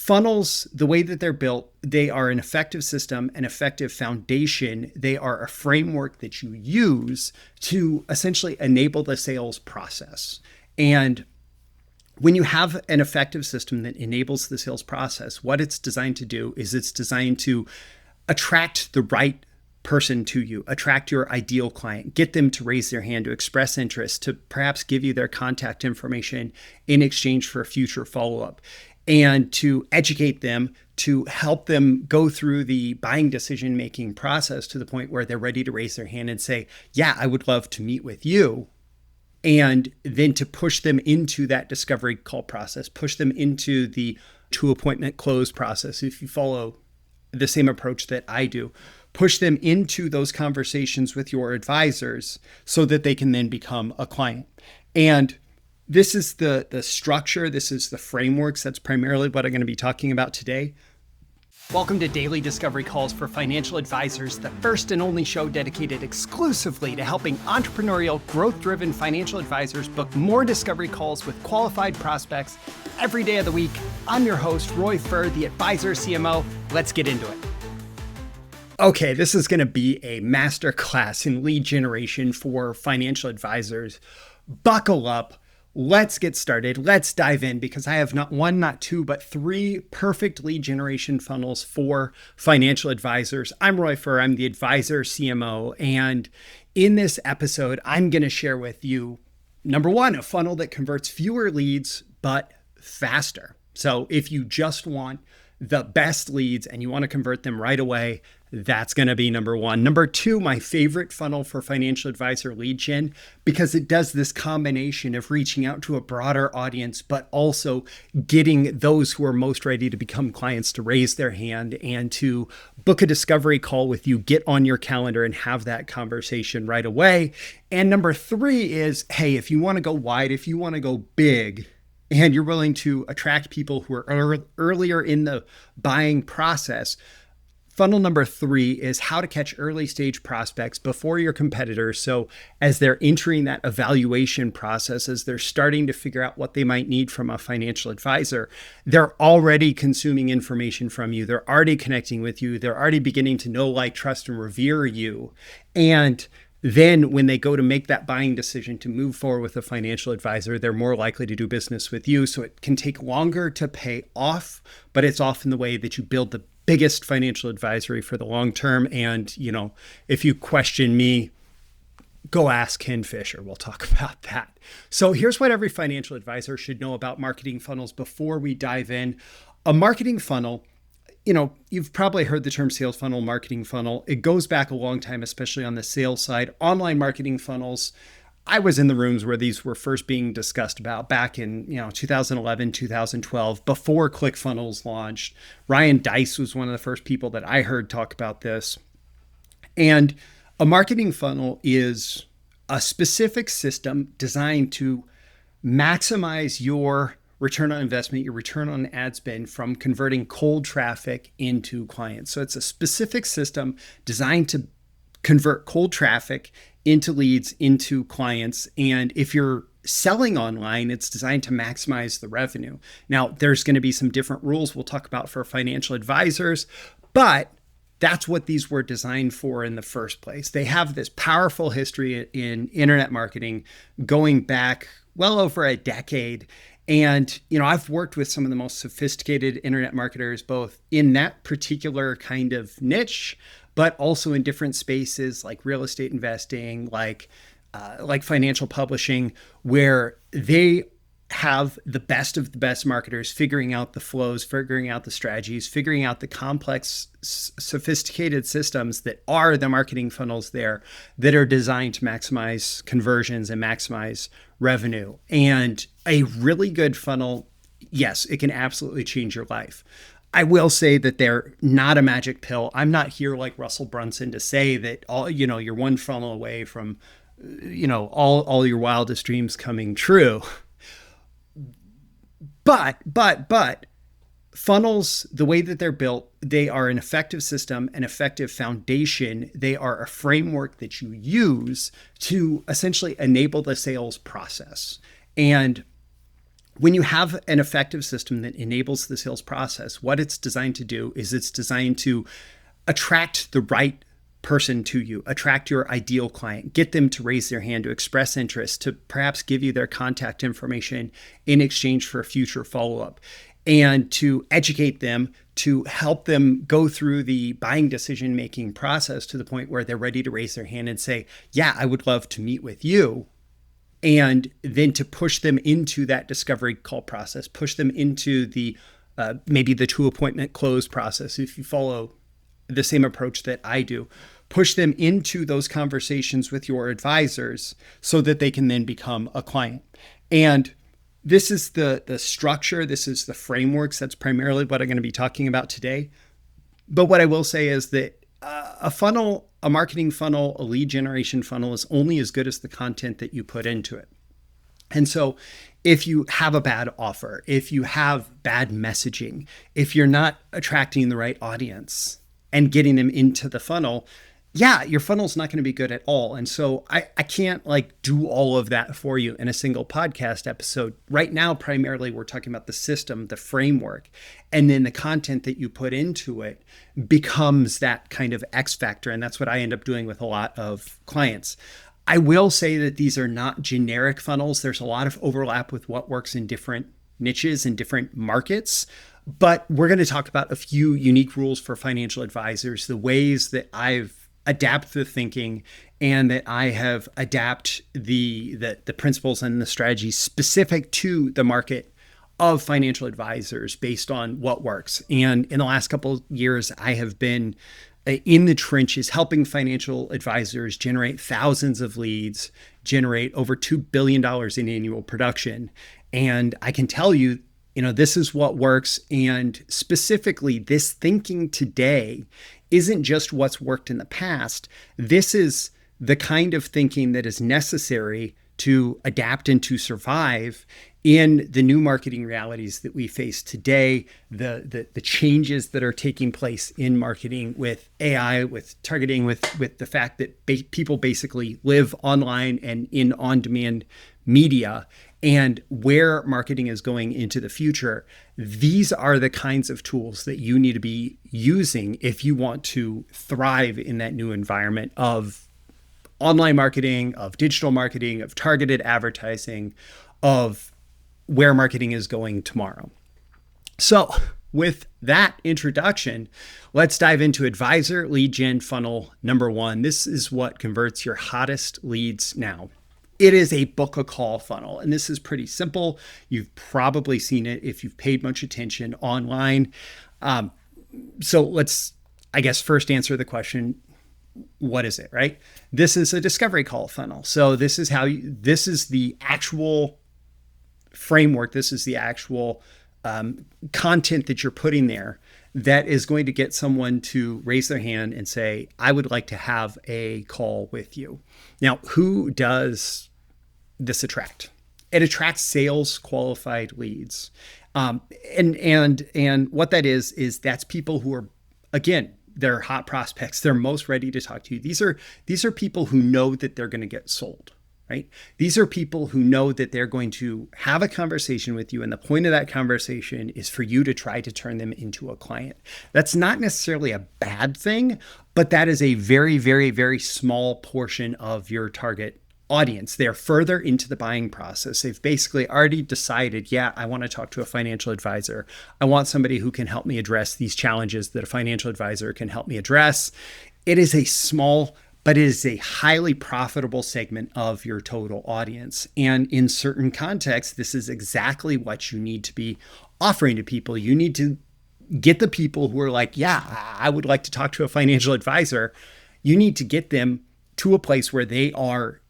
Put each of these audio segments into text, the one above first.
Funnels, the way that they're built, they are an effective system, an effective foundation. They are a framework that you use to essentially enable the sales process. And when you have an effective system that enables the sales process, what it's designed to do is it's designed to attract the right person to you, attract your ideal client, get them to raise their hand, to express interest, to perhaps give you their contact information in exchange for a future follow-up, and to educate them, to help them go through the buying decision-making process to the point where they're ready to raise their hand and say, yeah, I would love to meet with you. And then to push them into that discovery call process, push them into the to-appointment close process. If you follow the same approach that I do, push them into those conversations with your advisors so that they can then become a client. And this is the structure, this is the frameworks. That's primarily what I'm going to be talking about today. Welcome to Daily Discovery Calls for Financial Advisors, the first and only show dedicated exclusively to helping entrepreneurial, growth-driven financial advisors book more discovery calls with qualified prospects every day of the week. I'm your host, Roy Furr, the Advisor CMO. Let's get into it. Okay, this is going to be a masterclass in lead generation for financial advisors. Buckle up. Let's get started. Let's dive in because I have not one, not two, but three perfect lead generation funnels for financial advisors. I'm Roy Furr. I'm the Advisor CMO. And in this episode, I'm going to share with you, number one, a funnel that converts fewer leads, but faster. So if you just want the best leads and you want to convert them right away, that's going to be number one. Number two, my favorite funnel for financial advisor lead gen, because it does this combination of reaching out to a broader audience, but also getting those who are most ready to become clients to raise their hand and to book a discovery call with you, get on your calendar and have that conversation right away. And number three is, hey, if you want to go wide, if you want to go big, and you're willing to attract people who are earlier in the buying process, funnel number three is how to catch early stage prospects before your competitors. So as they're entering that evaluation process, as they're starting to figure out what they might need from a financial advisor, they're already consuming information from you. They're already connecting with you. They're already beginning to know, like, trust, and revere you. And then when they go to make that buying decision to move forward with a financial advisor, they're more likely to do business with you. So it can take longer to pay off, but it's often the way that you build the biggest financial advisory for the long term. And, if you question me, go ask Ken Fisher. We'll talk about that. So here's what every financial advisor should know about marketing funnels before we dive in. A marketing funnel, you've probably heard the term sales funnel, marketing funnel. It goes back a long time, especially on the sales side. Online marketing funnels, I was in the rooms where these were first being discussed about back in 2011, 2012, before ClickFunnels launched. Ryan Deiss was one of the first people that I heard talk about this. And a marketing funnel is a specific system designed to maximize your return on investment, your return on ad spend from converting cold traffic into clients. So it's a specific system designed to convert cold traffic into leads, into clients. And if you're selling online, it's designed to maximize the revenue. Now, there's going to be some different rules we'll talk about for financial advisors, but that's what these were designed for in the first place. They have this powerful history in internet marketing going back well over a decade. And, I've worked with some of the most sophisticated internet marketers, both in that particular kind of niche, but also in different spaces like real estate investing, like financial publishing, where they have the best of the best marketers figuring out the flows, figuring out the strategies, figuring out the complex, sophisticated systems that are the marketing funnels there that are designed to maximize conversions and maximize revenue. And a really good funnel, yes, it can absolutely change your life. I will say that they're not a magic pill. I'm not here like Russell Brunson to say that you're one funnel away from, all your wildest dreams coming true. But funnels, the way that they're built, they are an effective system, an effective foundation. They are a framework that you use to essentially enable the sales process. And when you have an effective system that enables the sales process, what it's designed to do is it's designed to attract the right person to you, attract your ideal client, get them to raise their hand, to express interest, to perhaps give you their contact information in exchange for a future follow-up, and to educate them, to help them go through the buying decision-making process to the point where they're ready to raise their hand and say, yeah, I would love to meet with you. And then to push them into that discovery call process, push them into the maybe the 2 appointment close process. If you follow the same approach that I do, push them into those conversations with your advisors so that they can then become a client. And this is the structure, this is the frameworks. That's primarily what I'm going to be talking about today. But what I will say is that a funnel, a marketing funnel, a lead generation funnel is only as good as the content that you put into it. And so if you have a bad offer, if you have bad messaging, if you're not attracting the right audience and getting them into the funnel, yeah, your funnel's not going to be good at all. And so I can't do all of that for you in a single podcast episode. Right now, primarily, we're talking about the system, the framework, and then the content that you put into it becomes that kind of X factor. And that's what I end up doing with a lot of clients. I will say that these are not generic funnels. There's a lot of overlap with what works in different niches and different markets. But we're going to talk about a few unique rules for financial advisors, the ways that I've adapt the thinking and that I have adapt the principles and the strategies specific to the market of financial advisors based on what works. And in the last couple of years, I have been in the trenches helping financial advisors generate thousands of leads, generate over $2 billion in annual production. And I can tell you, this is what works. And specifically, this thinking today isn't just what's worked in the past. This is the kind of thinking that is necessary to adapt and to survive in the new marketing realities that we face today, the changes that are taking place in marketing with AI, with targeting, with the fact that people basically live online and in on-demand media, and where marketing is going into the future. These are the kinds of tools that you need to be using if you want to thrive in that new environment of online marketing, of digital marketing, of targeted advertising, of where marketing is going tomorrow. So with that introduction, let's dive into advisor lead gen funnel number 1. This is what converts your hottest leads now. It is a book a call funnel, and this is pretty simple. You've probably seen it if you've paid much attention online. So let's, first answer the question, what is it, right? This is a discovery call funnel. So this is this is the actual framework. This is the actual content that you're putting there that is going to get someone to raise their hand and say, I would like to have a call with you. Now, who does this attract? It attracts sales qualified leads. And what that is that's people who are, again, they're hot prospects. They're most ready to talk to you. These are people who know that they're going to get sold, right? These are people who know that they're going to have a conversation with you. And the point of that conversation is for you to try to turn them into a client. That's not necessarily a bad thing, but that is a very, very, very small portion of your target audience. They're further into the buying process. They've basically already decided, yeah, I want to talk to a financial advisor. I want somebody who can help me address these challenges that a financial advisor can help me address. It is a small, but it is a highly profitable segment of your total audience. And in certain contexts, this is exactly what you need to be offering to people. You need to get the people who are like, yeah, I would like to talk to a financial advisor. You need to get them to a place where they are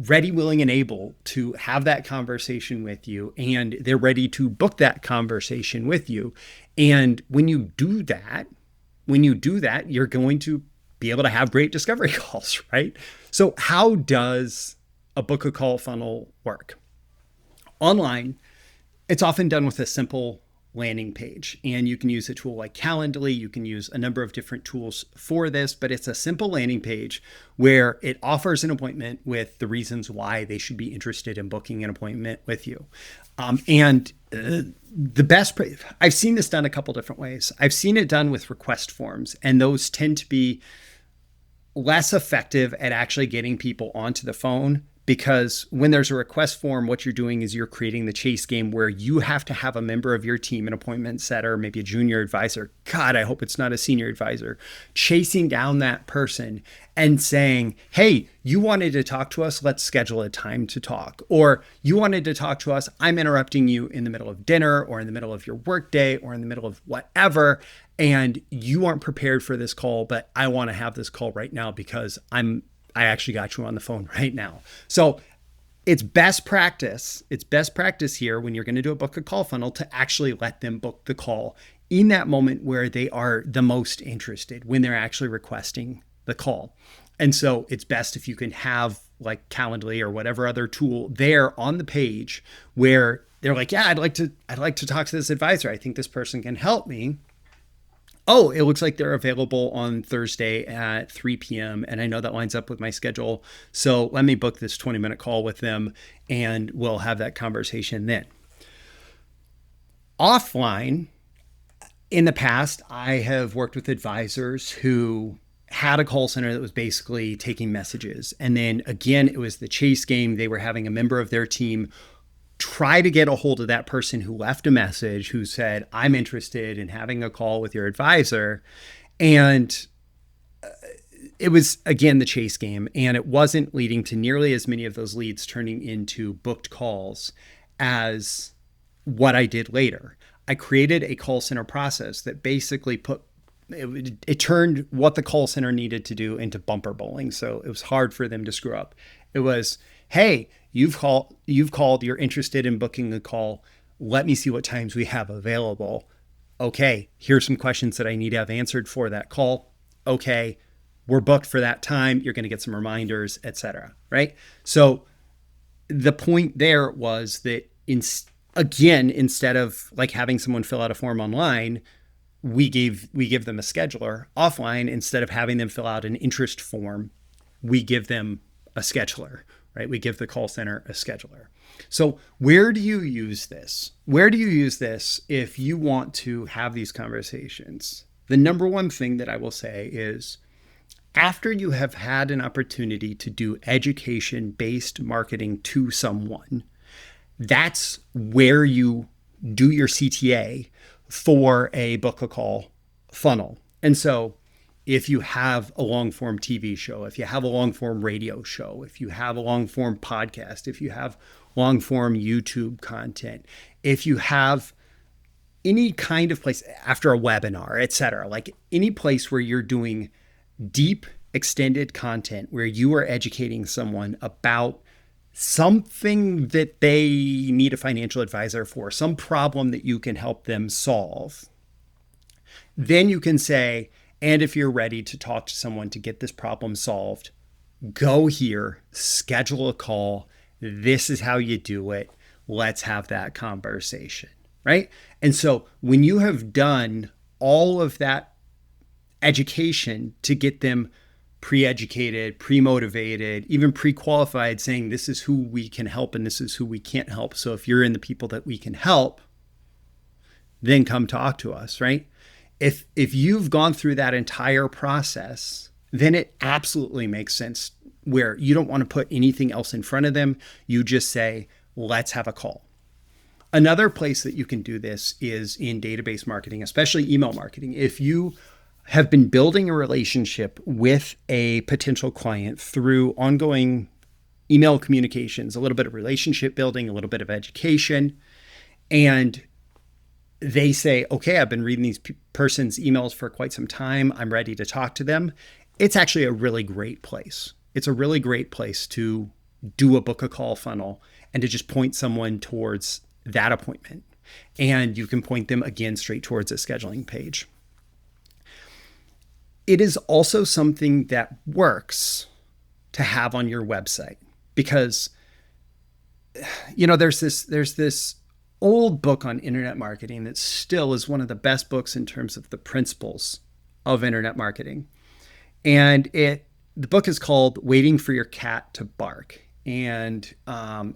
ready, willing, and able to have that conversation with you, and they're ready to book that conversation with you. And when you do that, you're going to be able to have great discovery calls, right? So how does a book a call funnel work? Online, it's often done with a simple landing page. And you can use a tool like Calendly. You can use a number of different tools for this, but it's a simple landing page where it offers an appointment with the reasons why they should be interested in booking an appointment with you. I've seen this done a couple different ways. I've seen it done with request forms, and those tend to be less effective at actually getting people onto the phone, because when there's a request form, what you're doing is you're creating the chase game where you have to have a member of your team, an appointment setter, maybe a junior advisor. God, I hope it's not a senior advisor, chasing down that person and saying, hey, you wanted to talk to us, let's schedule a time to talk. Or you wanted to talk to us, I'm interrupting you in the middle of dinner or in the middle of your workday or in the middle of whatever, and you aren't prepared for this call, but I want to have this call right now because I actually got you on the phone right now. So it's best practice. It's best practice here when you're going to do a book a call funnel to actually let them book the call in that moment where they are the most interested, when they're actually requesting the call. And so it's best if you can have like Calendly or whatever other tool there on the page where they're like, yeah, I'd like to talk to this advisor. I think this person can help me. Oh, it looks like they're available on Thursday at 3 p.m. And I know that lines up with my schedule. So let me book this 20-minute call with them and we'll have that conversation then. Offline, in the past, I have worked with advisors who had a call center that was basically taking messages. And then again, it was the chase game. They were having a member of their team try to get a hold of that person who left a message, who said, I'm interested in having a call with your advisor. And it was, again, the chase game. And it wasn't leading to nearly as many of those leads turning into booked calls as what I did later. I created a call center process that basically it turned what the call center needed to do into bumper bowling. So it was hard for them to screw up. It was, hey, you've called, you're interested in booking a call. Let me see what times we have available. Okay, here's some questions that I need to have answered for that call. Okay, we're booked for that time. You're going to get some reminders, etc. Right? So the point there was that instead of like having someone fill out a form online, we give them a scheduler. Offline, instead of having them fill out an interest form, we give them a scheduler. Right? We give the call center a scheduler. So where do you use this? Where do you use this if you want to have these conversations? The number one thing that I will say is, after you have had an opportunity to do education-based marketing to someone, that's where you do your CTA for a book a call funnel. And so if you have a long form TV show, if you have a long form radio show, if you have a long form podcast, if you have long form YouTube content, if you have any kind of place after a webinar, etc., like any place where you're doing deep extended content where you are educating someone about something that they need a financial advisor for, some problem that you can help them solve, then you can say, and if you're ready to talk to someone to get this problem solved, go here, schedule a call. This is how you do it. Let's have that conversation, right? And so when you have done all of that education to get them pre-educated, pre-motivated, even pre-qualified, saying this is who we can help and this is who we can't help. So if you're in the people that we can help, then come talk to us, right? If you've gone through that entire process, then it absolutely makes sense where you don't want to put anything else in front of them. You just say, let's have a call. Another place that you can do this is in database marketing, especially email marketing. If you have been building a relationship with a potential client through ongoing email communications, a little bit of relationship building, a little bit of education, and they say, okay, I've been reading these person's emails for quite some time. I'm ready to talk to them. It's actually a really great place. It's a really great place to do a book a call funnel and to just point someone towards that appointment. And you can point them again straight towards a scheduling page. It is also something that works to have on your website because, there's this old book on internet marketing that still is one of the best books in terms of the principles of internet marketing. And the book is called Waiting for Your Cat to Bark. And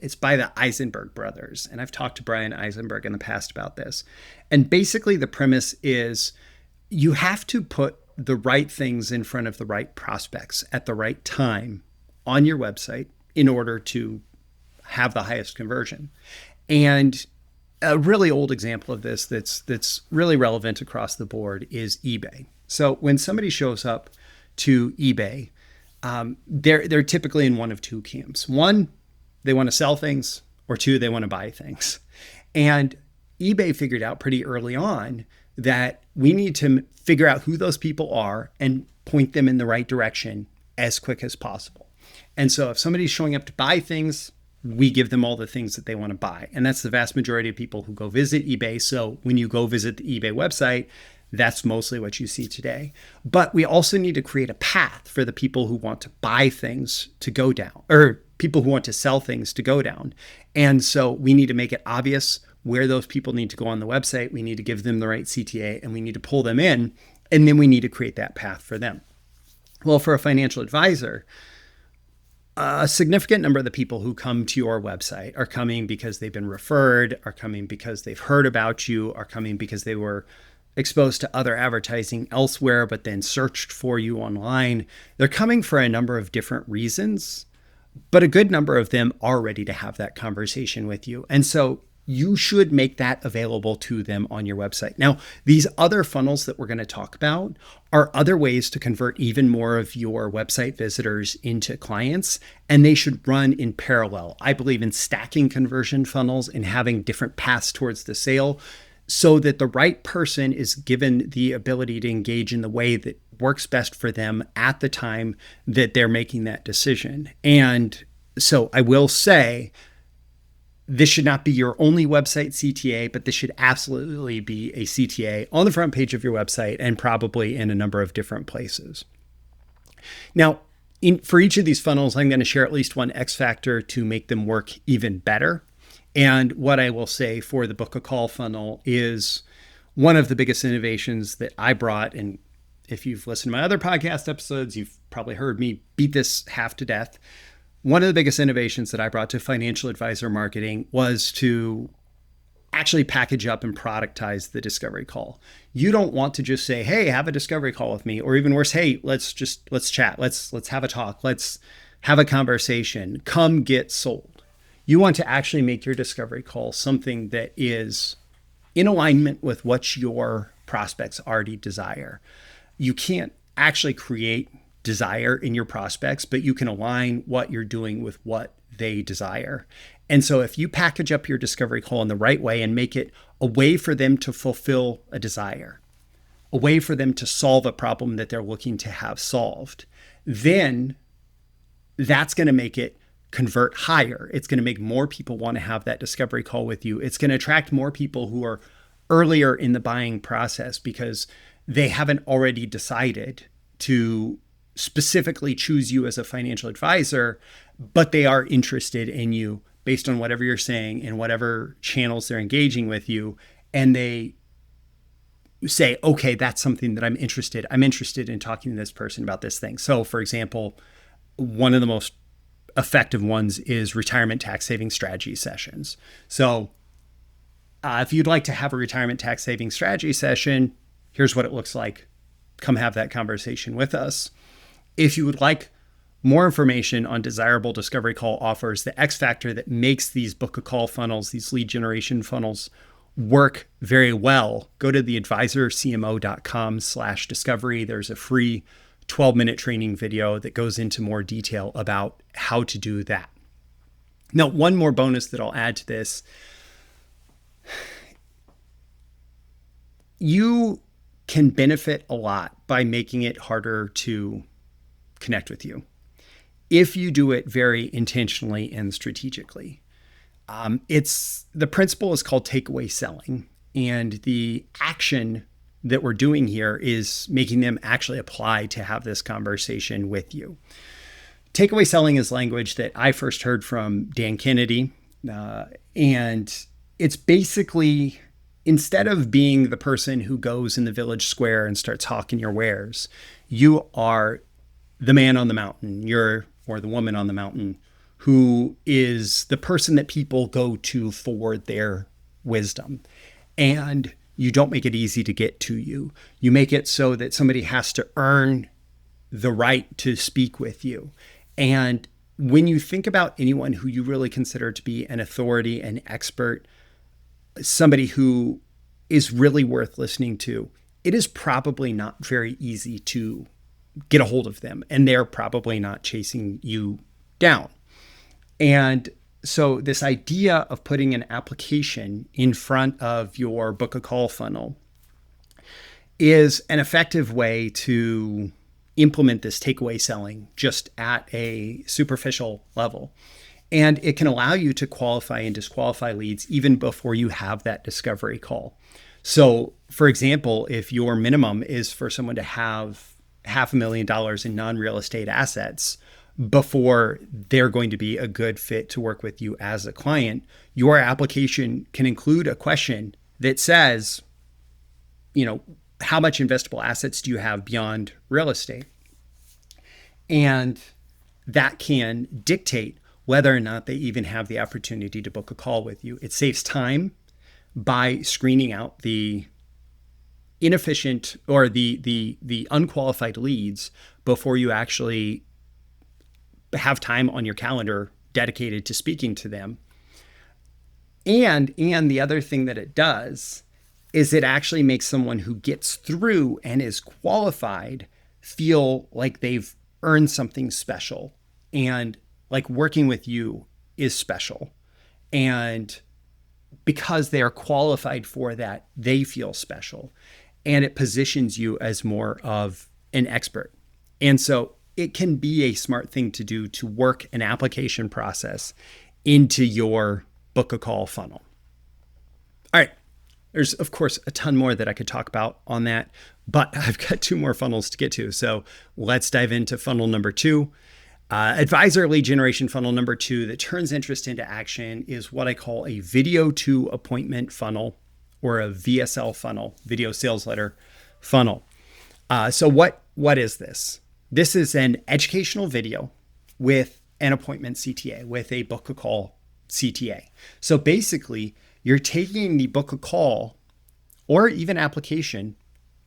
it's by the Eisenberg brothers. And I've talked to Brian Eisenberg in the past about this. And basically the premise is you have to put the right things in front of the right prospects at the right time on your website in order to have the highest conversion. And a really old example of this that's really relevant across the board is eBay. So when somebody shows up to eBay, they're typically in one of two camps. One, they want to sell things, or two, they want to buy things. And eBay figured out pretty early on that we need to figure out who those people are and point them in the right direction as quick as possible. And so if somebody's showing up to buy things, we give them all the things that they want to buy. And that's the vast majority of people who go visit eBay. So when you go visit the eBay website, that's mostly what you see today. But we also need to create a path for the people who want to buy things to go down, or people who want to sell things to go down. And so we need to make it obvious where those people need to go on the website. We need to give them the right CTA, and we need to pull them in. And then we need to create that path for them. Well, for a financial advisor, a significant number of the people who come to your website are coming because they've been referred, are coming because they've heard about you, are coming because they were exposed to other advertising elsewhere, but then searched for you online. They're coming for a number of different reasons, but a good number of them are ready to have that conversation with you. And so you should make that available to them on your website. Now, these other funnels that we're going to talk about are other ways to convert even more of your website visitors into clients, and they should run in parallel. I believe in stacking conversion funnels and having different paths towards the sale, so that the right person is given the ability to engage in the way that works best for them at the time that they're making that decision. And so I will say, this should not be your only website CTA, but this should absolutely be a CTA on the front page of your website and probably in a number of different places. Now, for each of these funnels, I'm going to share at least one X factor to make them work even better. And what I will say for the book a call funnel is one of the biggest innovations that I brought. And if you've listened to my other podcast episodes, you've probably heard me beat this half to death. One of the biggest innovations that I brought to financial advisor marketing was to actually package up and productize the discovery call. You don't want to just say, hey, have a discovery call with me, or even worse, hey, let's chat. Let's have a talk. Let's have a conversation. Come get sold. You want to actually make your discovery call something that is in alignment with what your prospects already desire. You can't actually create desire in your prospects, but you can align what you're doing with what they desire. And so if you package up your discovery call in the right way and make it a way for them to fulfill a desire, a way for them to solve a problem that they're looking to have solved, then that's going to make it convert higher. It's going to make more people want to have that discovery call with you. It's going to attract more people who are earlier in the buying process because they haven't already decided to specifically choose you as a financial advisor, but they are interested in you based on whatever you're saying and whatever channels they're engaging with you. And they say, okay, that's something that I'm interested in talking to this person about this thing. So for example, one of the most effective ones is retirement tax saving strategy sessions. So if you'd like to have a retirement tax saving strategy session, here's what it looks like. Come have that conversation with us. If you would like more information on desirable discovery call offers, the X factor that makes these book a call funnels, these lead generation funnels work very well, go to TheAdvisorCMO.com/discovery. There's a free 12-minute training video that goes into more detail about how to do that. Now, one more bonus that I'll add to this. You can benefit a lot by making it harder to connect with you if you do it very intentionally and strategically. The principle is called takeaway selling, and the action that we're doing here is making them actually apply to have this conversation with you. Takeaway selling is language that I first heard from Dan Kennedy, and it's basically, instead of being the person who goes in the village square and starts hawking your wares, you are the man on the mountain, or the woman on the mountain, who is the person that people go to for their wisdom. And you don't make it easy to get to you. You make it so that somebody has to earn the right to speak with you. And when you think about anyone who you really consider to be an authority, an expert, somebody who is really worth listening to, it is probably not very easy to get a hold of them, and they're probably not chasing you down. And so this idea of putting an application in front of your book a call funnel is an effective way to implement this takeaway selling just at a superficial level. And it can allow you to qualify and disqualify leads even before you have that discovery call. So, for example, if your minimum is for someone to have $500,000 in non-real estate assets before they're going to be a good fit to work with you as a client, your application can include a question that says, how much investable assets do you have beyond real estate? And that can dictate whether or not they even have the opportunity to book a call with you. It saves time by screening out the inefficient or the unqualified leads before you actually have time on your calendar dedicated to speaking to them. And the other thing that it does is it actually makes someone who gets through and is qualified feel like they've earned something special, and like working with you is special. And because they are qualified for that, they feel special. And it positions you as more of an expert. And so it can be a smart thing to do to work an application process into your book a call funnel. All right. There's, of course, a ton more that I could talk about on that, but I've got 2 more funnels to get to. So let's dive into funnel number 2. Advisor lead generation funnel number 2 that turns interest into action is what I call a video to appointment funnel, or a VSL funnel, video sales letter funnel. So what is this? This is an educational video with an appointment CTA, with a book a call CTA. So basically, you're taking the book a call or even application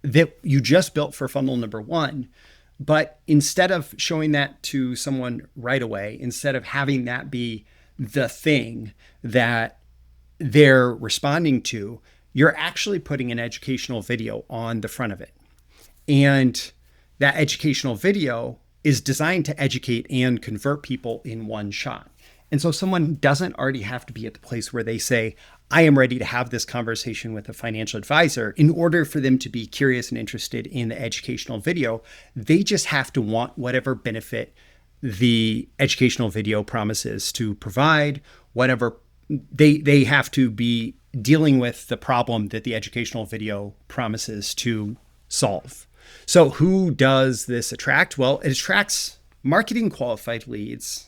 that you just built for funnel number 1, but instead of showing that to someone right away, instead of having that be the thing that they're responding to, you're actually putting an educational video on the front of it. And that educational video is designed to educate and convert people in one shot. And so someone doesn't already have to be at the place where they say, I am ready to have this conversation with a financial advisor. In order for them to be curious and interested in the educational video, they just have to want whatever benefit the educational video promises to provide, whatever they have to be dealing with the problem that the educational video promises to solve. So who does this attract? Well, it attracts marketing qualified leads.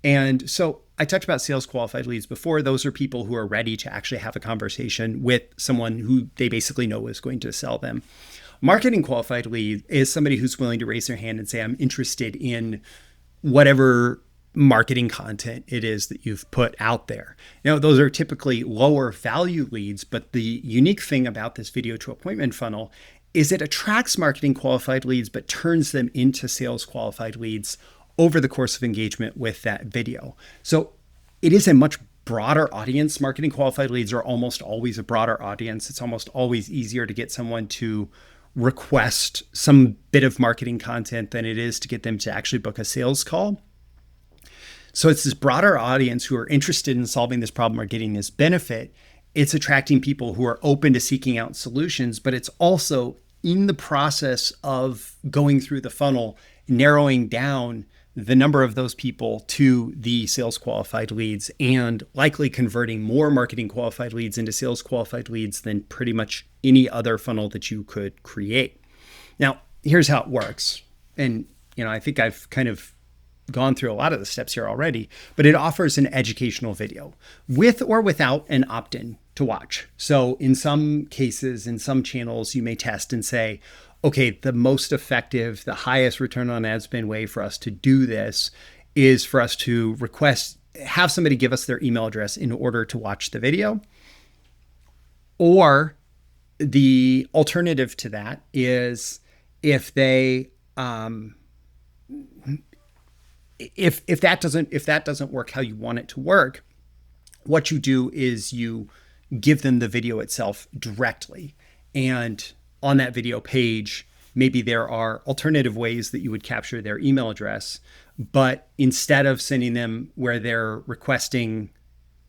And so I talked about sales qualified leads before. Those are people who are ready to actually have a conversation with someone who they basically know is going to sell them. Marketing qualified lead is somebody who's willing to raise their hand and say, I'm interested in whatever marketing content it is that you've put out there. Now, those are typically lower value leads, but the unique thing about this video to appointment funnel is it attracts marketing qualified leads, but turns them into sales qualified leads over the course of engagement with that video. So it is a much broader audience. Marketing qualified leads are almost always a broader audience. It's almost always easier to get someone to request some bit of marketing content than it is to get them to actually book a sales call. So it's this broader audience who are interested in solving this problem or getting this benefit. It's attracting people who are open to seeking out solutions, but it's also in the process of going through the funnel, narrowing down the number of those people to the sales qualified leads and likely converting more marketing qualified leads into sales qualified leads than pretty much any other funnel that you could create. Now, here's how it works. And, I think I've kind of gone through a lot of the steps here already, but it offers an educational video with or without an opt-in to watch. So in some cases, in some channels, you may test and say, okay, the most effective, the highest return on ad spend way for us to do this is for us to have somebody give us their email address in order to watch the video. Or the alternative to that is if they, if that doesn't work how you want it to work, what you do is you give them the video itself directly. And on that video page, maybe there are alternative ways that you would capture their email address, but instead of sending them where they're requesting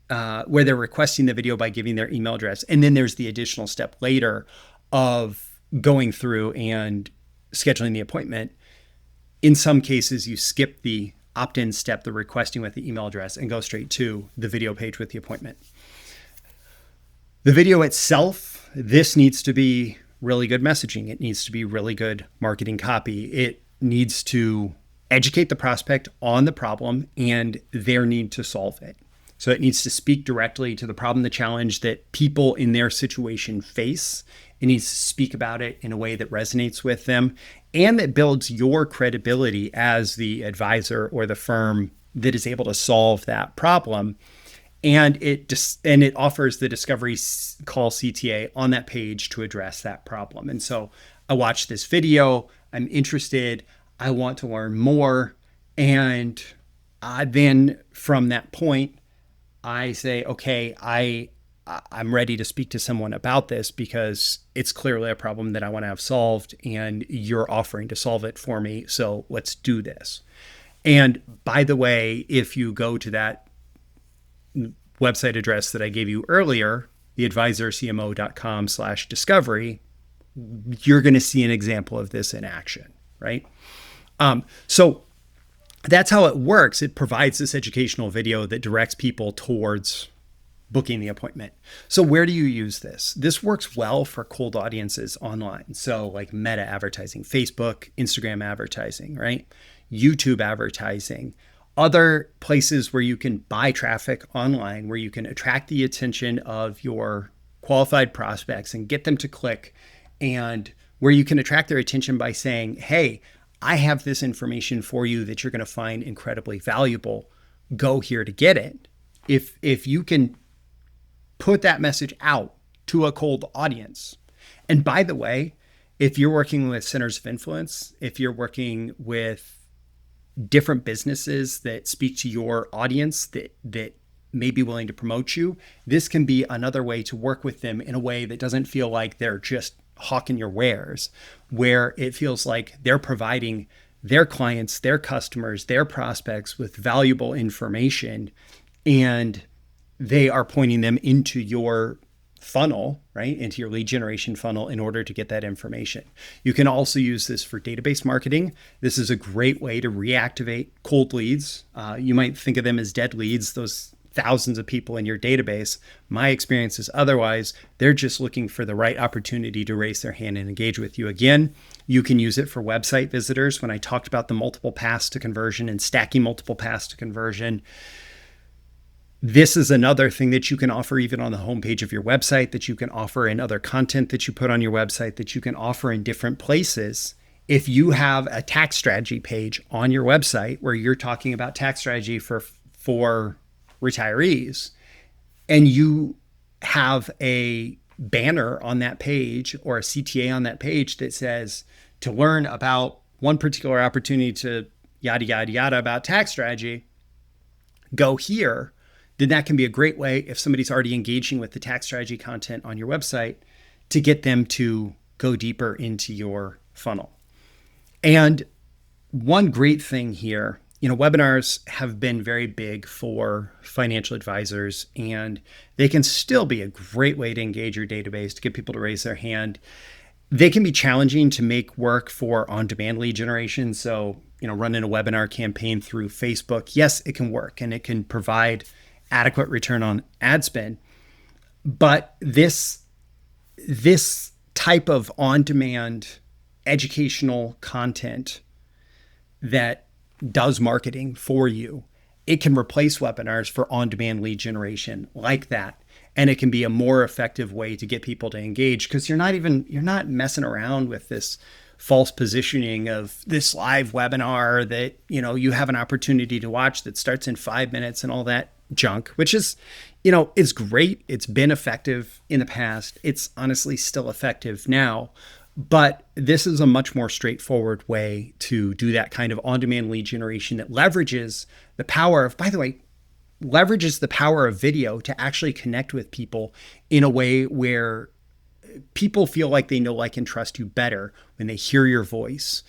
the video by giving their email address, and then there's the additional step later of going through and scheduling the appointment. In some cases, you skip the opt-in step, the requesting with the email address, and go straight to the video page with the appointment. The video itself, this needs to be really good messaging. It needs to be really good marketing copy. It needs to educate the prospect on the problem and their need to solve it. So it needs to speak directly to the problem, the challenge that people in their situation face. It needs to speak about it in a way that resonates with them and that builds your credibility as the advisor or the firm that is able to solve that problem. And it offers the discovery call CTA on that page to address that problem. And so I watched this video, I'm interested, I want to learn more. And then from that point, I say, okay, I'm ready to speak to someone about this because it's clearly a problem that I want to have solved and you're offering to solve it for me. So let's do this. And by the way, if you go to that website address that I gave you earlier, TheAdvisorCMO.com/discovery, you're going to see an example of this in action, right? So that's how it works. It provides this educational video that directs people towards booking the appointment. So where do you use this? This works well for cold audiences online. So like Meta advertising, Facebook, Instagram advertising, right? YouTube advertising, other places where you can buy traffic online, where you can attract the attention of your qualified prospects and get them to click, and where you can attract their attention by saying, hey, I have this information for you that you're going to find incredibly valuable. Go here to get it. If you can put that message out to a cold audience. And by the way, if you're working with centers of influence, if you're working with different businesses that speak to your audience that may be willing to promote you, this can be another way to work with them in a way that doesn't feel like they're just hawking your wares, where it feels like they're providing their clients, their customers, their prospects with valuable information, and they are pointing them into your funnel, right? Into your lead generation funnel in order to get that information. You can also use this for database marketing. This is a great way to reactivate cold leads. You might think of them as dead leads, those thousands of people in your database. My experience is otherwise. They're just looking for the right opportunity to raise their hand and engage with you. Again, you can use it for website visitors. When I talked about the multiple paths to conversion and stacking multiple paths to conversion, this is another thing that you can offer even on the homepage of your website, that you can offer in other content that you put on your website, that you can offer in different places. If you have a tax strategy page on your website where you're talking about tax strategy for retirees, and you have a banner on that page or a CTA on that page that says to learn about one particular opportunity to yada, yada, yada about tax strategy, go here, then that can be a great way, if somebody's already engaging with the tax strategy content on your website, to get them to go deeper into your funnel. And one great thing here, webinars have been very big for financial advisors, and they can still be a great way to engage your database, to get people to raise their hand. They can be challenging to make work for on-demand lead generation. So, running a webinar campaign through Facebook, yes, it can work and it can provide adequate return on ad spend. But this type of on-demand educational content that does marketing for you. It can replace webinars for on-demand lead generation like that. And it can be a more effective way to get people to engage, because you're not messing around with this false positioning of this live webinar that, you have an opportunity to watch that starts in 5 minutes and all that junk, which is, is great. It's been effective in the past. It's honestly still effective now. But this is a much more straightforward way to do that kind of on-demand lead generation that leverages the power of, by the way, leverages the power of video to actually connect with people in a way where people feel like they know, like, and trust you better when they hear your voice.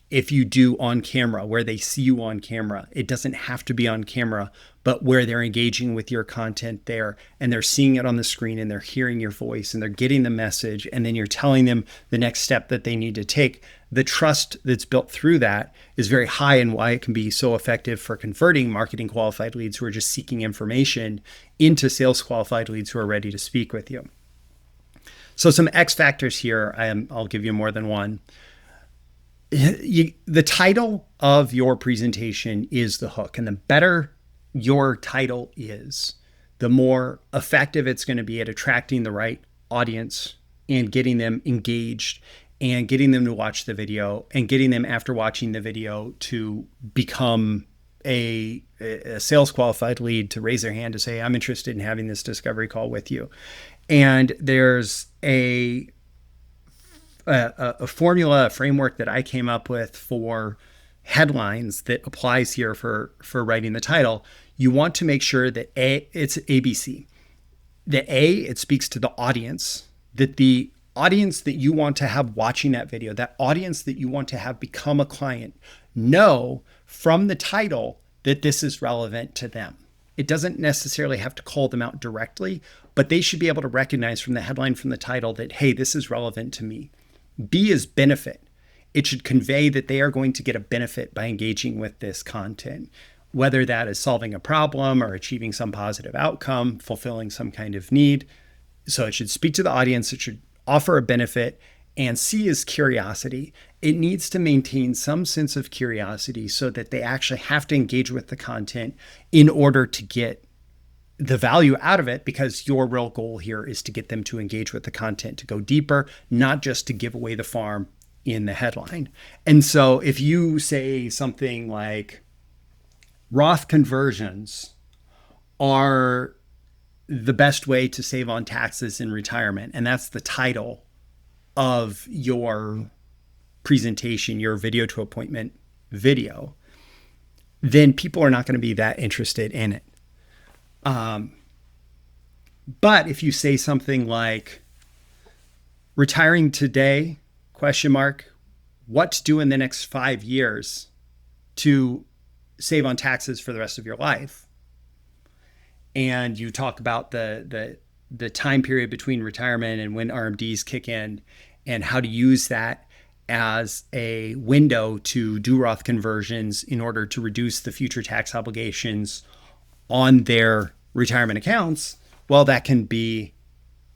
If you do on camera, where they see you on camera, it doesn't have to be on camera, but where they're engaging with your content there and they're seeing it on the screen and they're hearing your voice and they're getting the message, and then you're telling them the next step that they need to take. The trust that's built through that is very high, and why it can be so effective for converting marketing qualified leads who are just seeking information into sales qualified leads who are ready to speak with you. So some X factors here, I'll give you more than one. The title of your presentation is the hook, and the better your title is, the more effective it's going to be at attracting the right audience and getting them engaged and getting them to watch the video and getting them, after watching the video, to become a sales qualified lead, to raise their hand to say, I'm interested in having this discovery call with you. And there's a formula, a framework that I came up with for headlines that applies here for writing the title. You want to make sure that it's ABC. The it speaks to the audience, that the audience that you want to have watching that video, that audience that you want to have become a client, know from the title that this is relevant to them. It doesn't necessarily have to call them out directly, but they should be able to recognize from the headline, from the title, that, hey, this is relevant to me. B is benefit. It should convey that they are going to get a benefit by engaging with this content, whether that is solving a problem or achieving some positive outcome, fulfilling some kind of need. So it should speak to the audience. It should offer a benefit. And C is curiosity. It needs to maintain some sense of curiosity so that they actually have to engage with the content in order to get the value out of it, because your real goal here is to get them to engage with the content, to go deeper, not just to give away the farm in the headline. And so if you say something like, Roth conversions are the best way to save on taxes in retirement, and that's the title of your presentation, your video to appointment video, then people are not going to be that interested in it. But if you say something like, retiring today, ? What to do in the next 5 years to save on taxes for the rest of your life, and you talk about the time period between retirement and when RMDs kick in, and how to use that as a window to do Roth conversions in order to reduce the future tax obligations on their retirement accounts, well, that can be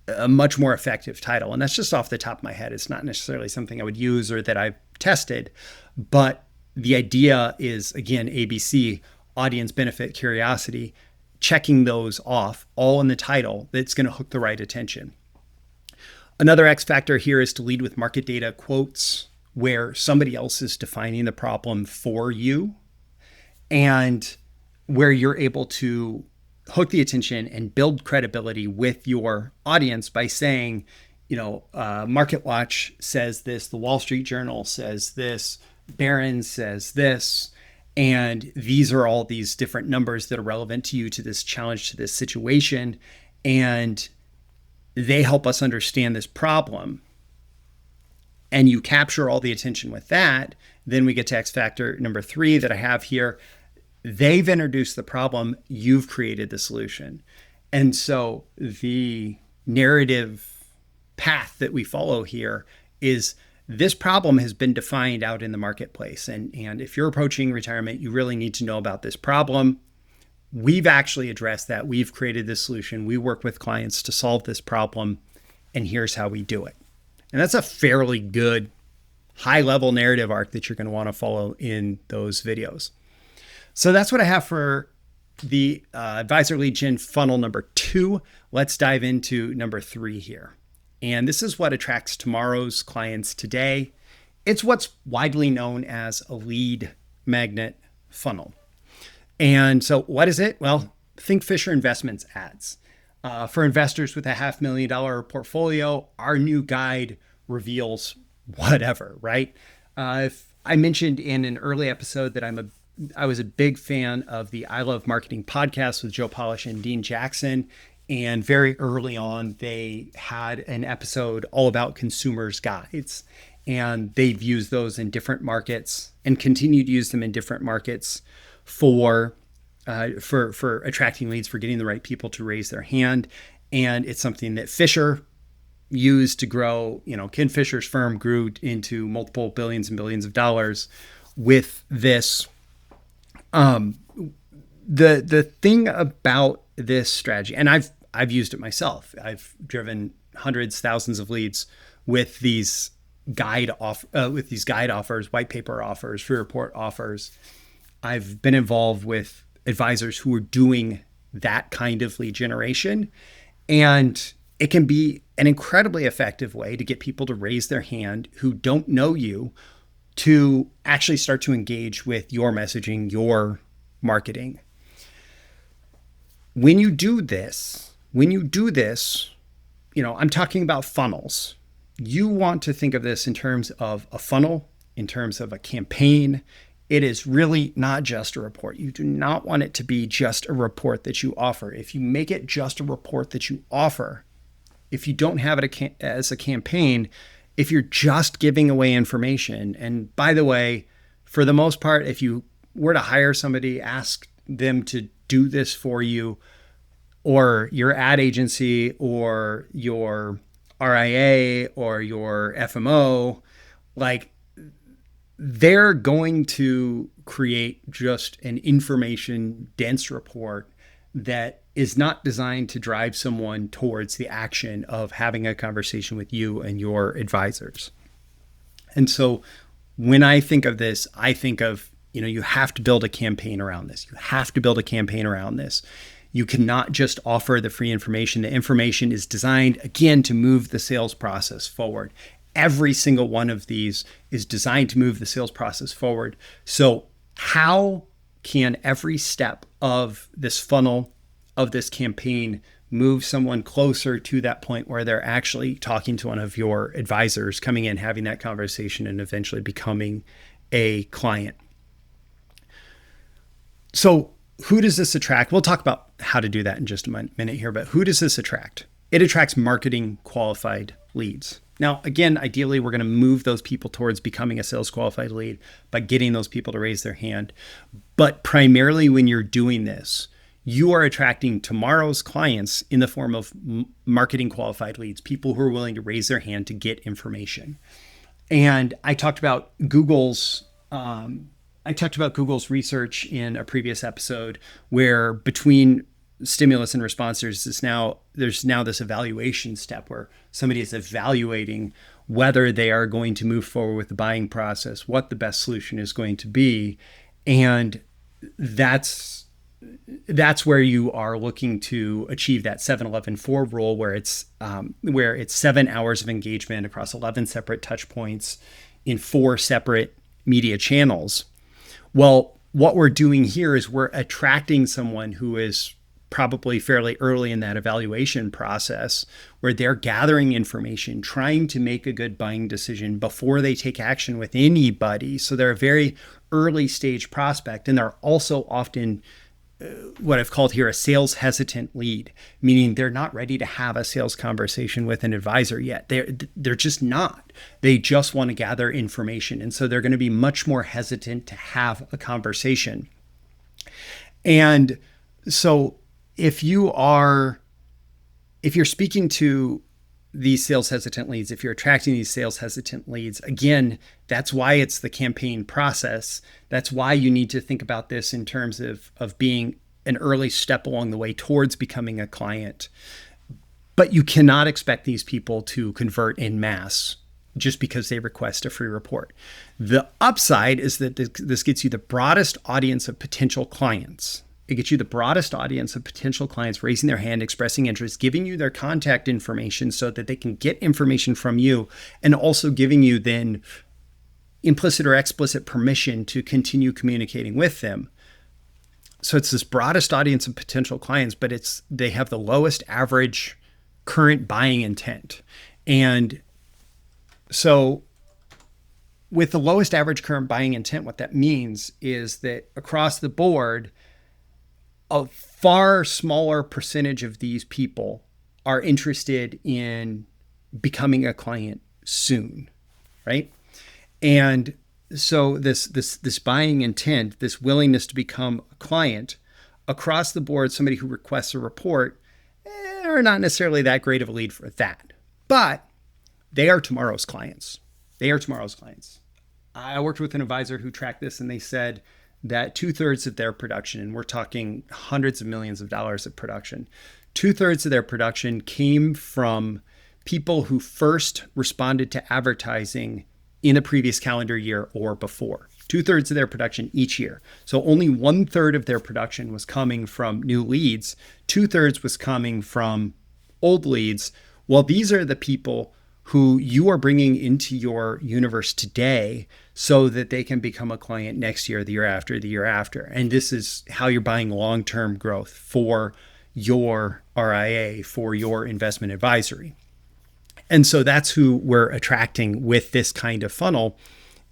a much more effective title. And that's just off the top of my head. It's not necessarily something I would use or that I've tested, but the idea is, again, ABC, audience, benefit, curiosity, checking those off all in the title that's going to hook the right attention. Another X factor here is to lead with market data quotes where somebody else is defining the problem for you, and where you're able to hook the attention and build credibility with your audience by saying, Market Watch says this, the Wall Street Journal says this, Barron's says this, and these are all these different numbers that are relevant to you, to this challenge, to this situation, and they help us understand this problem. And you capture all the attention with that. Then we get to X factor number 3 that I have here. They've introduced the problem, you've created the solution. And so the narrative path that we follow here is, this problem has been defined out in the marketplace. And if you're approaching retirement, you really need to know about this problem. We've actually addressed that. We've created this solution. We work with clients to solve this problem, and here's how we do it. And that's a fairly good high level narrative arc that you're going to want to follow in those videos. So that's what I have for the advisor lead gen funnel number 2. Let's dive into number 3 here. And this is what attracts tomorrow's clients today. It's what's widely known as a lead magnet funnel. And so what is it? Well, think Fisher Investments ads. For investors with a $500,000 portfolio, our new guide reveals whatever, right? If I mentioned in an early episode that I was a big fan of the I Love Marketing podcast with Joe Polish and Dean Jackson. And very early on, they had an episode all about consumers' guides. And they've used those in different markets and continue to use them in different markets for attracting leads, for getting the right people to raise their hand. And it's something that Fisher used to grow. Ken Fisher's firm grew into multiple billions and billions of dollars with this. The thing about this strategy, and I've used it myself. I've driven hundreds, thousands of leads with these guide offers, white paper offers, free report offers. I've been involved with advisors who are doing that kind of lead generation, and it can be an incredibly effective way to get people to raise their hand who don't know you to actually start to engage with your messaging, your marketing. When you do this, I'm talking about funnels. You want to think of this in terms of a funnel, in terms of a campaign. It is really not just a report. You do not want it to be just a report that you offer. If you make it just a report that you offer, if you don't have it as a campaign, if you're just giving away information, and by the way, for the most part, if you were to hire somebody, ask them to do this for you, or your ad agency or your RIA or your FMO, like, they're going to create just an information dense report that is not designed to drive someone towards the action of having a conversation with you and your advisors. And so when I think of this, I think of, you have to build a campaign around this. You cannot just offer the free information. The information is designed, again, to move the sales process forward. Every single one of these is designed to move the sales process forward. So how can every step of this funnel, of this campaign, move someone closer to that point where they're actually talking to one of your advisors, coming in, having that conversation, and eventually becoming a client? So who does this attract? We'll talk about how to do that in just a minute here, but who does this attract? It attracts marketing qualified leads. Now, again, ideally, we're going to move those people towards becoming a sales qualified lead by getting those people to raise their hand. But primarily when you're doing this, you are attracting tomorrow's clients in the form of marketing qualified leads, people who are willing to raise their hand to get information. And I talked about Google's research in a previous episode, where between stimulus and response, there's now this evaluation step where somebody is evaluating whether they are going to move forward with the buying process, what the best solution is going to be. And that's where you are looking to achieve that 7-11-4 rule, where it's 7 hours of engagement across 11 separate touch points in 4 separate media channels. Well, what we're doing here is we're attracting someone who is probably fairly early in that evaluation process, where they're gathering information, trying to make a good buying decision before they take action with anybody. So they're a very early stage prospect, and they're also often what I've called here a sales hesitant lead, meaning they're not ready to have a sales conversation with an advisor yet. They're just not. They just want to gather information. And so they're going to be much more hesitant to have a conversation. And so if you're speaking to these sales hesitant leads, if you're attracting these sales hesitant leads, again, that's why it's the campaign process. That's why you need to think about this in terms of being an early step along the way towards becoming a client. But you cannot expect these people to convert en masse just because they request a free report. The upside is that this gets you the broadest audience of potential clients. It gets you the broadest audience of potential clients raising their hand, expressing interest, giving you their contact information so that they can get information from you, and also giving you then implicit or explicit permission to continue communicating with them. So it's this broadest audience of potential clients, but they have the lowest average current buying intent. And so with the lowest average current buying intent, what that means is that across the board, a far smaller percentage of these people are interested in becoming a client soon, right? And so this buying intent, this willingness to become a client across the board, somebody who requests a report, are not necessarily that great of a lead for that. But they are tomorrow's clients. They are tomorrow's clients. I worked with an advisor who tracked this, and they said that 2/3 of their production, and we're talking hundreds of millions of dollars of production, 2/3 of their production came from people who first responded to advertising in a previous calendar year or before. 2/3 of their production each year. So only 1/3 of their production was coming from new leads. 2/3 was coming from old leads. Well, these are the people who you are bringing into your universe today so that they can become a client next year, the year after, the year after. And this is how you're buying long-term growth for your RIA, for your investment advisory. And so that's who we're attracting with this kind of funnel.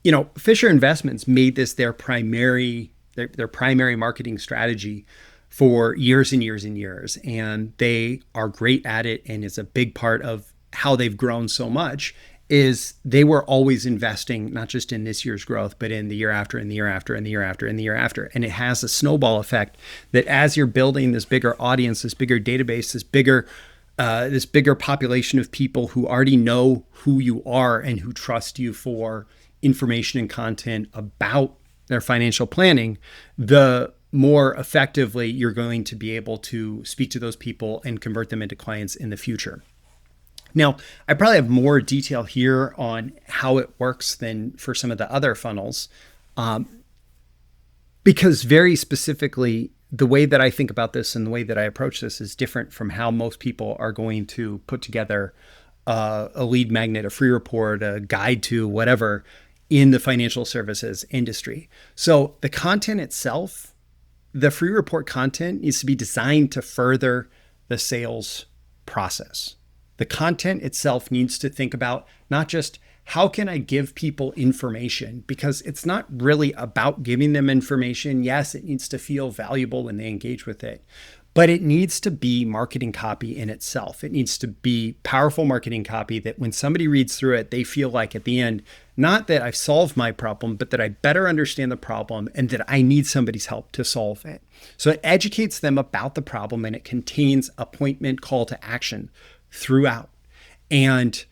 You know, Fisher Investments made this their primary marketing strategy for years and years and years. And they are great at it. And it's a big part of how they've grown so much is they were always investing, not just in this year's growth, but in the year after and the year after and the year after and the year after. And it has a snowball effect that as you're building this bigger audience, this bigger database, this bigger population of people who already know who you are and who trust you for information and content about their financial planning, the more effectively you're going to be able to speak to those people and convert them into clients in the future. Now, I probably have more detail here on how it works than for some of the other funnels, because very specifically, the way that I think about this and the way that I approach this is different from how most people are going to put together a lead magnet, a free report, a guide to whatever in the financial services industry. So the content itself, the free report content needs to be designed to further the sales process. The content itself needs to think about not just how can I give people information, because it's not really about giving them information. Yes, it needs to feel valuable when they engage with it, but it needs to be marketing copy in itself. It needs to be powerful marketing copy that when somebody reads through it, they feel like at the end, not that I've solved my problem, but that I better understand the problem and that I need somebody's help to solve it. So it educates them about the problem, and it contains appointment call to action throughout. And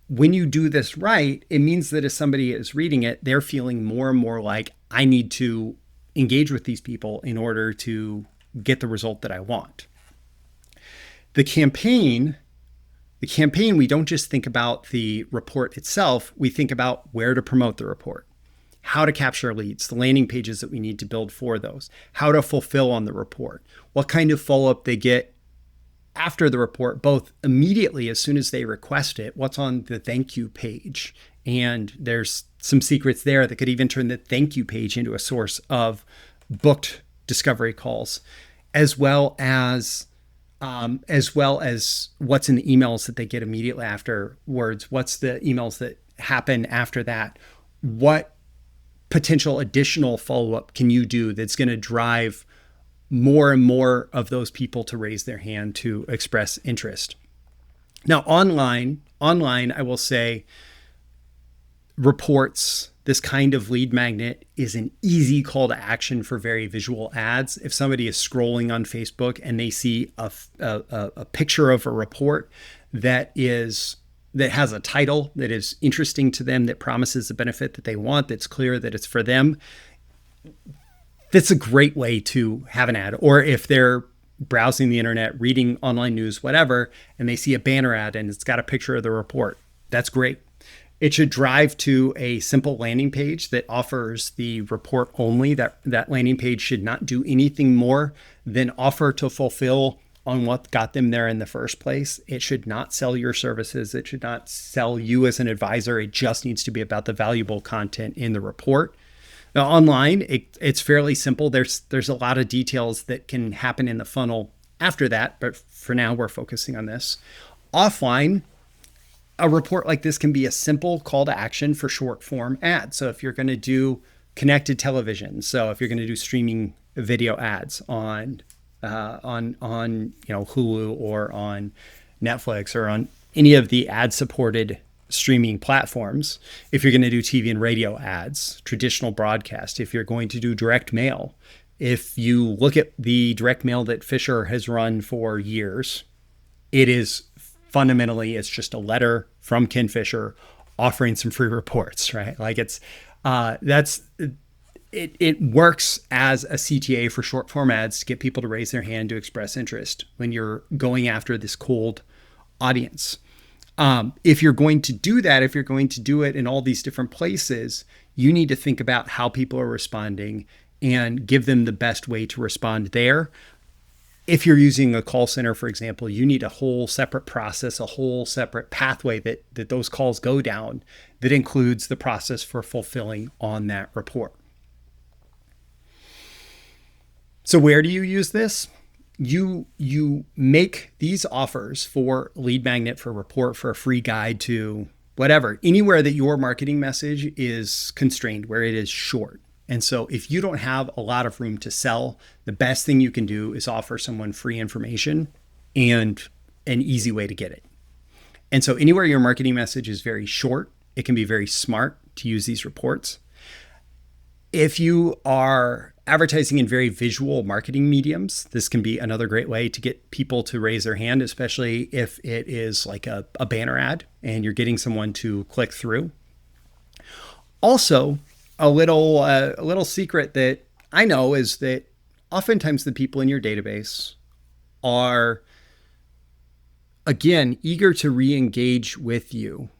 when you do this right, it means that if somebody is reading it, they're feeling more and more like, I need to engage with these people in order to get the result that I want. The campaign, we don't just think about the report itself, we think about where to promote the report, how to capture leads, the landing pages that we need to build for those, how to fulfill on the report, what kind of follow-up they get after the report, both immediately as soon as they request it, what's on the thank you page. And there's some secrets there that could even turn the thank you page into a source of booked discovery calls, as well as what's in the emails that they get immediately afterwards, what's the emails that happen after that, what potential additional follow-up can you do that's going to drive more and more of those people to raise their hand to express interest. Now, online, I will say reports, this kind of lead magnet is an easy call to action for very visual ads. If somebody is scrolling on Facebook and they see a picture of a report that has a title that is interesting to them, that promises the benefit that they want, that's clear that it's for them, that's a great way to have an ad. Or if they're browsing the internet, reading online news, whatever, and they see a banner ad and it's got a picture of the report, that's great. It should drive to a simple landing page that offers the report only. That landing page should not do anything more than offer to fulfill on what got them there in the first place. It should not sell your services. It should not sell you as an advisor. It just needs to be about the valuable content in the report. Now, online, it's fairly simple. There's a lot of details that can happen in the funnel after that, but for now, we're focusing on this. Offline, a report like this can be a simple call to action for short form ads. So if you're going to do connected television, so if you're going to do streaming video ads on Hulu or on Netflix or on any of the ad supported streaming platforms, if you're going to do TV and radio ads, traditional broadcast, if you're going to do direct mail, if you look at the direct mail that Fisher has run for years, it is fundamentally, it's just a letter from Ken Fisher offering some free reports, right? Like it works as a CTA for short form ads to get people to raise their hand to express interest when you're going after this cold audience. If you're going to do that, if you're going to do it in all these different places, you need to think about how people are responding and give them the best way to respond there. If you're using a call center, for example, you need a whole separate process, a whole separate pathway that those calls go down that includes the process for fulfilling on that report. So where do you use this? You make these offers for lead magnet, for report, for a free guide to whatever, anywhere that your marketing message is constrained, where it is short. And so if you don't have a lot of room to sell, the best thing you can do is offer someone free information and an easy way to get it. And so anywhere your marketing message is very short, it can be very smart to use these reports. If you are advertising in very visual marketing mediums, this can be another great way to get people to raise their hand, especially if it is like a banner ad and you're getting someone to click through. Also, a little secret that I know is that oftentimes the people in your database are, again, eager to re-engage with you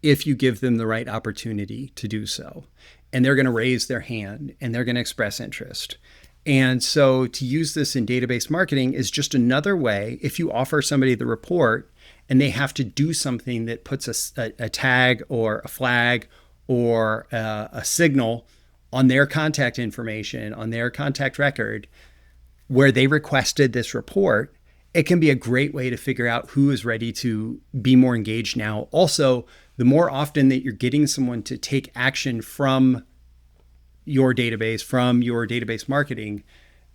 if you give them the right opportunity to do so. And they're going to raise their hand and they're going to express interest. And so to use this in database marketing is just another way. If you offer somebody the report and they have to do something that puts a tag or a flag or a signal on their contact information, on their contact record, where they requested this report, it can be a great way to figure out who is ready to be more engaged now. Also, the more often that you're getting someone to take action from your database marketing,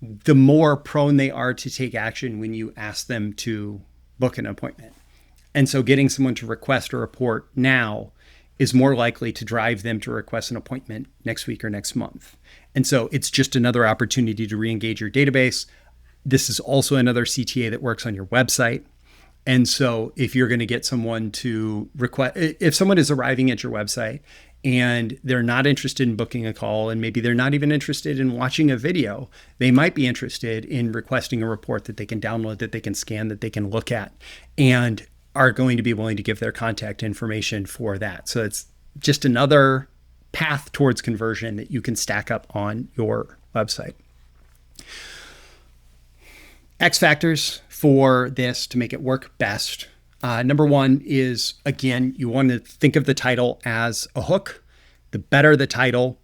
the more prone they are to take action when you ask them to book an appointment. And so getting someone to request a report now is more likely to drive them to request an appointment next week or next month. And so it's just another opportunity to re-engage your database. This is also another CTA that works on your website. And so if you're going to get someone to request, if someone is arriving at your website and they're not interested in booking a call, and maybe they're not even interested in watching a video, they might be interested in requesting a report that they can download, that they can scan, that they can look at, and are going to be willing to give their contact information for that. So it's just another path towards conversion that you can stack up on your website. X factors for this to make it work best. Number one is, again, you want to think of the title as a hook. The better the title,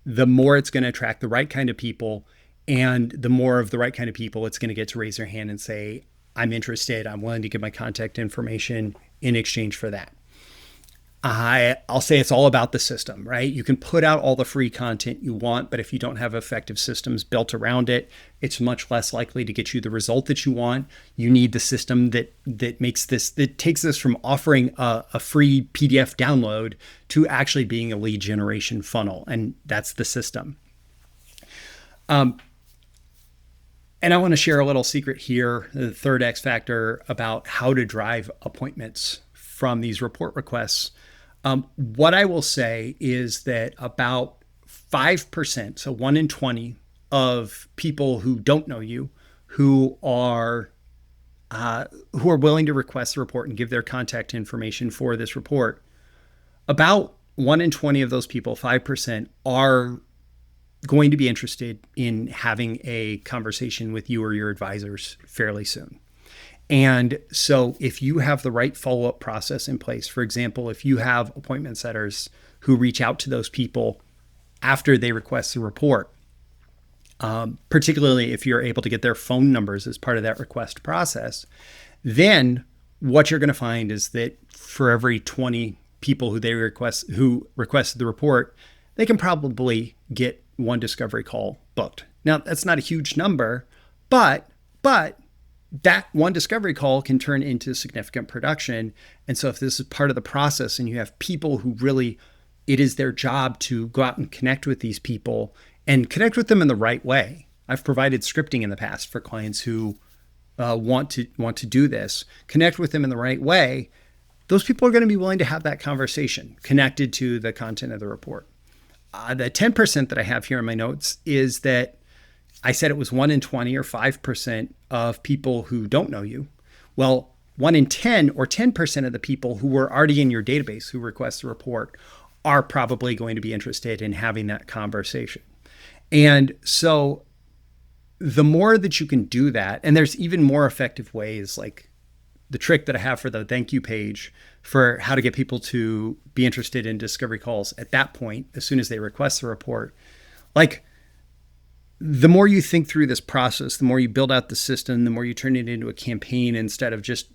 the more it's going to attract the right kind of people, and the more of the right kind of people it's going to get to raise their hand and say, I'm interested, I'm willing to give my contact information in exchange for that. I'll say it's all about the system, right? You can put out all the free content you want, but if you don't have effective systems built around it, it's much less likely to get you the result that you want. You need the system that makes this, that takes this from offering a free PDF download to actually being a lead generation funnel. And that's the system. And I want to share a little secret here, the third X factor, about how to drive appointments from these report requests. What I will say is that about 5%, so 1 in 20 of people who don't know you, who are willing to request the report and give their contact information for this report, about 1 in 20 of those people, 5%, are going to be interested in having a conversation with you or your advisors fairly soon. And so if you have the right follow-up process in place, for example, if you have appointment setters who reach out to those people after they request the report, particularly if you're able to get their phone numbers as part of that request process, then what you're going to find is that for every 20 people who requested the report, they can probably get one discovery call booked. Now, that's not a huge number, but that one discovery call can turn into significant production. And so if this is part of the process and you have people who really, it is their job to go out and connect with these people and connect with them in the right way. I've provided scripting in the past for clients who want to do this. Connect with them in the right way. Those people are going to be willing to have that conversation connected to the content of the report. The 10% that I have here in my notes is that I said it was 1 in 20 or 5% of people who don't know you. Well, 1 in 10 or 10% of the people who were already in your database who request the report are probably going to be interested in having that conversation. And so the more that you can do that, and there's even more effective ways, like the trick that I have for the thank you page for how to get people to be interested in discovery calls at that point, as soon as they request the report. Like, the more you think through this process, the more you build out the system, the more you turn it into a campaign instead of just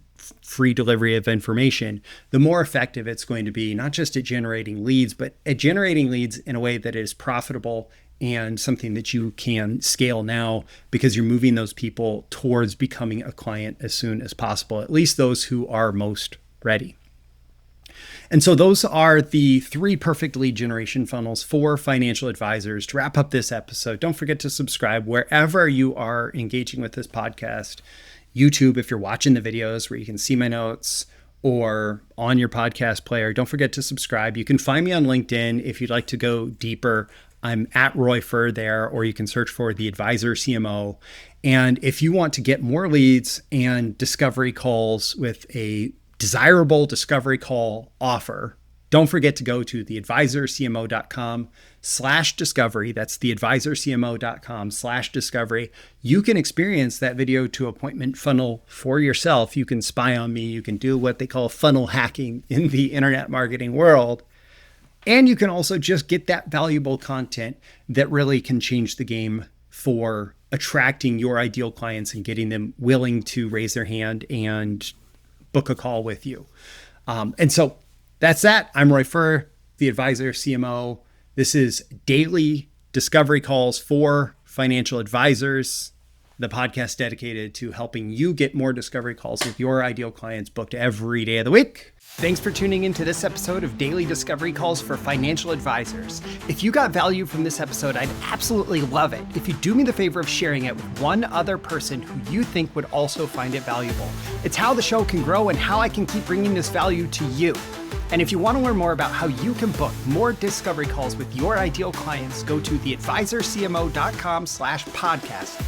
free delivery of information, the more effective it's going to be, not just at generating leads, but at generating leads in a way that is profitable and something that you can scale now because you're moving those people towards becoming a client as soon as possible, at least those who are most ready. And so those are the 3 perfect lead generation funnels for financial advisors. To wrap up this episode, don't forget to subscribe wherever you are engaging with this podcast. YouTube, if you're watching the videos where you can see my notes, or on your podcast player, don't forget to subscribe. You can find me on LinkedIn if you'd like to go deeper. I'm at Roy Furr there, or you can search for TheAdvisorCMO. And if you want to get more leads and discovery calls with a desirable discovery call offer, don't forget to go to TheAdvisorCMO.com/discovery. That's TheAdvisorCMO.com/discovery. You can experience that video to appointment funnel for yourself. You can spy on me. You can do what they call funnel hacking in the internet marketing world. And you can also just get that valuable content that really can change the game for attracting your ideal clients and getting them willing to raise their hand and book a call with you. And so that's that. I'm Roy Furr, the Advisor CMO. This is daily discovery calls for financial advisors, the podcast dedicated to helping you get more discovery calls with your ideal clients booked every day of the week. Thanks for tuning into this episode of Daily Discovery Calls for Financial Advisors. If you got value from this episode, I'd absolutely love it if you do me the favor of sharing it with one other person who you think would also find it valuable. It's how the show can grow and how I can keep bringing this value to you. And if you want to learn more about how you can book more discovery calls with your ideal clients, go to TheAdvisorCMO.com/podcast.